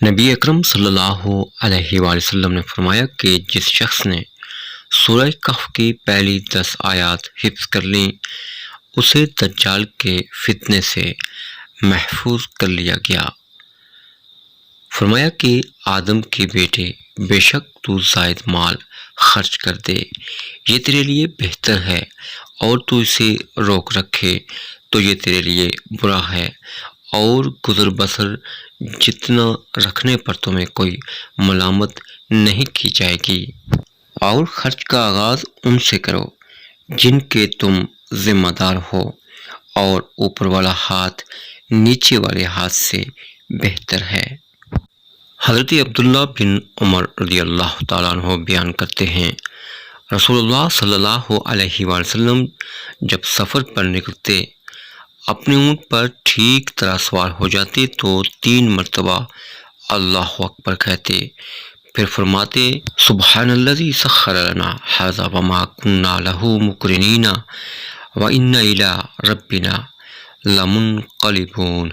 نبی اکرم صلی اللہ علیہ وآلہ وسلم نے فرمایا کہ جس شخص نے سورہ کہف کی پہلی 10 آیات حفظ کر لیں اسے دجال کے فتنے سے محفوظ کر لیا گیا۔ فرمایا کہ آدم کے بیٹے، بے شک تو زائد مال خرچ کر دے، یہ تیرے لیے بہتر ہے، اور تو اسے روک رکھے تو یہ تیرے لیے برا ہے، اور گزر بسر جتنا رکھنے پر تمہیں کوئی ملامت نہیں کی جائے گی، اور خرچ کا آغاز ان سے کرو جن کے تم ذمہ دار ہو، اور اوپر والا ہاتھ نیچے والے ہاتھ سے بہتر ہے۔ حضرت عبداللہ بن عمر رضی اللہ تعالیٰ عنہ بیان کرتے ہیں، رسول اللہ صلی اللہ علیہ وآلہ وسلم جب سفر پر نکلتے، اپنے اونٹ پر ٹھیک طرح سوار ہو جاتے تو 3 مرتبہ اللہ اکبر کہتے، پھر فرماتے، سبحان الذی سخر لنا ھذا وما کنا لہ مقرنین وإنا الی ربنا لمنقلبون۔